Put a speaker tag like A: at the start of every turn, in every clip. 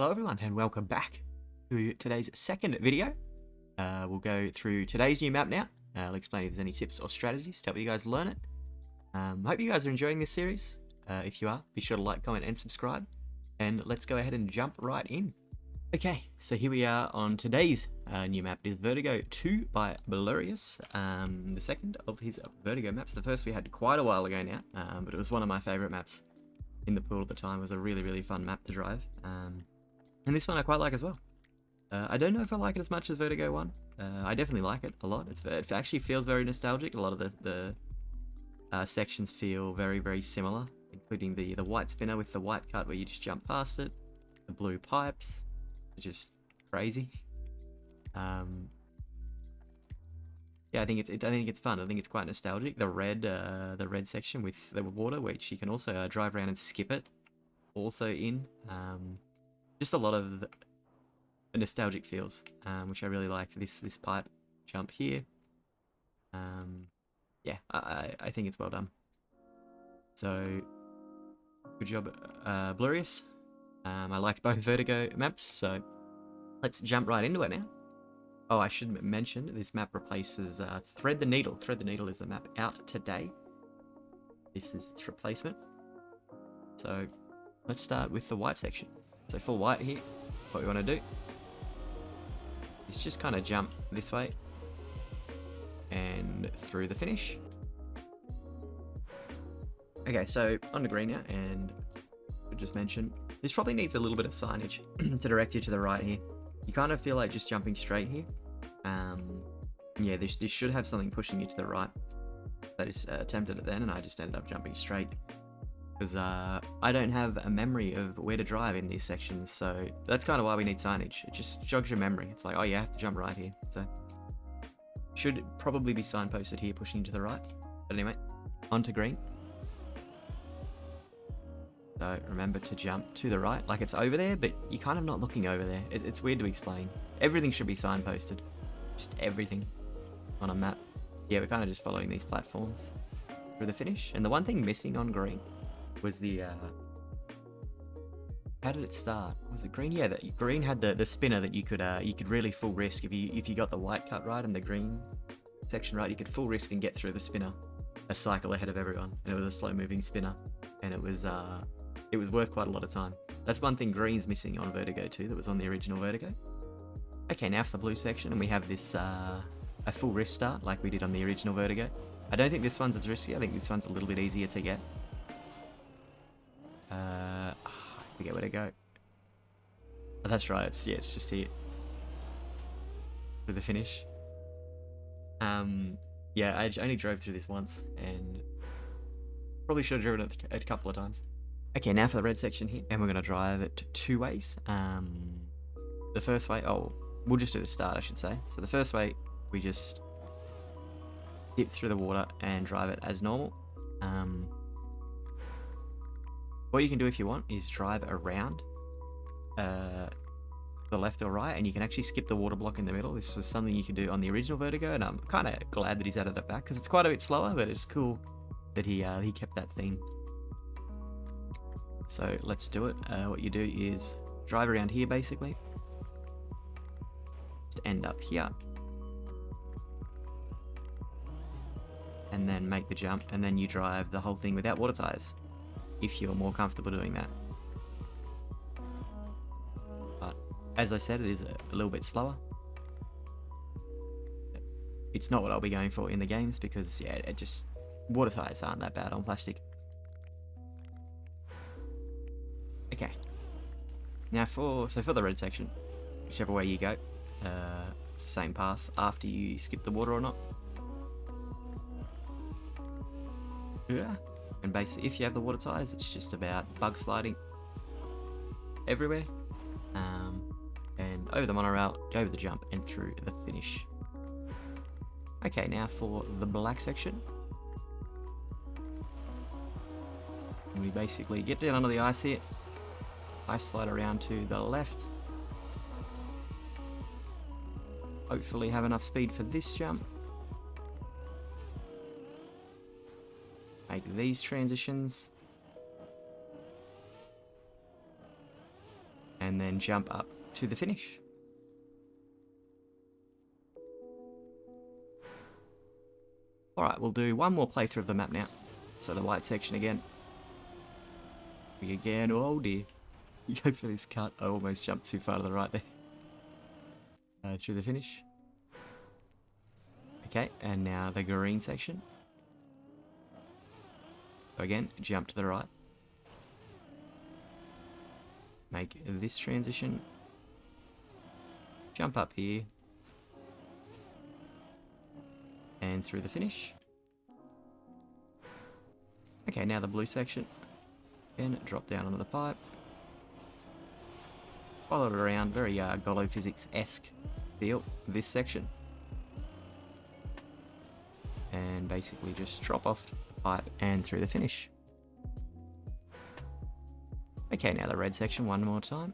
A: Hello everyone and welcome back to today's second video. We'll go through today's new map now. I'll explain if there's any tips or strategies to help you guys learn it. Hope you guys are enjoying this series. If you are, be sure to like, comment and subscribe. And let's go ahead and jump right in. Okay, so here we are on today's new map. It is Vertigo 2 by bLurious, the second of his Vertigo maps. The first we had quite a while ago now, but it was one of my favourite maps in the pool at the time. It was a really fun map to drive. And this one I quite like as well. I don't know if I like it as much as Vertigo 1. I definitely like it a lot. It actually feels very nostalgic. A lot of the sections feel very similar, including the white spinner with the white cut where you just jump past it. The blue pipes are just crazy. Yeah, I think it's fun. I think it's quite nostalgic. The red section with the water, which you can also drive around and skip it, also in. Just a lot of nostalgic feels, which I really like. This pipe jump here. Yeah, I think it's well done. So, good job, bLurious. I liked both Vertigo maps, so let's jump right into it now. Oh, I should mention, this map replaces Thread the Needle. Thread the Needle is the map out today. This is its replacement. So, let's start with the white section. So for white here, what we want to do is just kind of jump this way and through the finish. Okay, so on to green now, and I just mentioned, this probably needs a little bit of signage to direct you to the right here. You kind of feel like just jumping straight here. Yeah, this should have something pushing you to the right. I just attempted it then, and I just ended up jumping straight. Because I don't have a memory of where to drive in these sections, so that's kind of why we need signage. It just jogs your memory. It's like, oh, you have to jump right here. So should probably be signposted here, pushing to the right. But anyway, on to green. So remember to jump to the right, like it's over there, but you're kind of not looking over there. It's weird to explain. Everything should be signposted. Just everything on a map. Yeah, we're kind of just following these platforms through the finish. And the one thing missing on green was the how did it start? Was it green? Yeah, green had the spinner that you could really full risk if you got the white cut right and the green section right. You could full risk and get through the spinner a cycle ahead of everyone, and it was a slow moving spinner, and it was worth quite a lot of time. That's one thing green's missing on Vertigo 2 that was on the original Vertigo. Okay, now for the blue section, and we have this a full risk start like we did on the original Vertigo. I don't think this one's as risky. I think this one's a little bit easier to get. I forget where to go. Oh, that's right. It's just here for the finish. Yeah, I only drove through this once, and probably should have driven it a couple of times. Okay, now for the red section here, and we're gonna drive it two ways. The first way, we'll just do the start, I should say. So the first way, we just dip through the water and drive it as normal. What you can do if you want is drive around the left or right, and you can actually skip the water block in the middle. This was something you could do on the original Vertigo, and I'm kind of glad that he's added it back because it's quite a bit slower, but it's cool that he kept that theme. So let's do it. What you do is drive around here basically, just end up here, and then make the jump, and then you drive the whole thing without water tires, if you're more comfortable doing that. But as I said, it is a little bit slower. It's not what I'll be going for in the games because, yeah, water tires aren't that bad on plastic. Okay. Now for the red section, whichever way you go, it's the same path after you skip the water or not. Yeah. And basically, if you have the water tires, it's just about bug sliding everywhere, and over the monorail, over the jump, and through the finish. Okay, now for the black section, and we basically get down onto the ice here. Ice slide around to the left. Hopefully, have enough speed for this jump. Make these transitions. And and then jump up to the finish. Alright, we'll do one more playthrough of the map now. So the white section again. Again, oh dear. You go for this cut. I almost jumped too far to the right there. Through the finish. Okay, and now the green section. So again, jump to the right. Make this transition. Jump up here. And through the finish. Okay, now the blue section. Again, drop down onto the pipe. Follow it around, very Golo Physics-esque feel, this section. And basically just drop off the pipe and through the finish. Okay, now the red section one more time.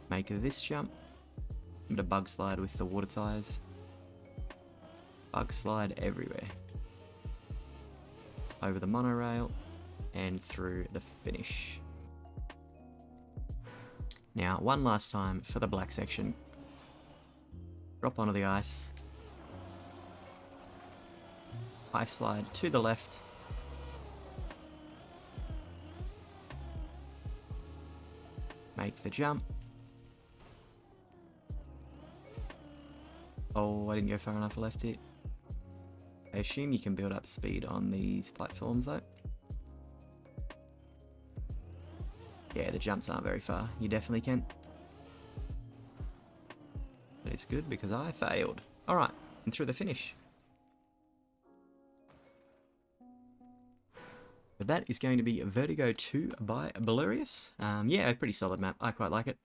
A: Make this jump. I'm gonna bug slide with the water tires. Bug slide everywhere. Over the monorail and through the finish. Now, one last time for the black section. Drop onto the ice. Ice slide to the left. Make the jump. Oh, I didn't go far enough left here. I assume you can build up speed on these platforms though. Yeah, the jumps aren't very far. You definitely can. But it's good because I failed. Alright, and through the finish. But that is going to be Vertigo 2 by bLurious. Yeah, a pretty solid map. I quite like it.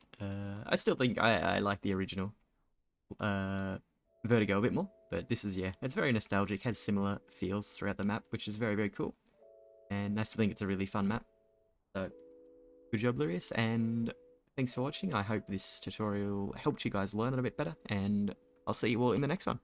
A: I still think I like the original Vertigo a bit more. But this is, yeah, it's very nostalgic. Has similar feels throughout the map, which is very, very cool. And I still think it's a really fun map. So, good job, bLurious, and thanks for watching. I hope this tutorial helped you guys learn it a bit better, and I'll see you all in the next one.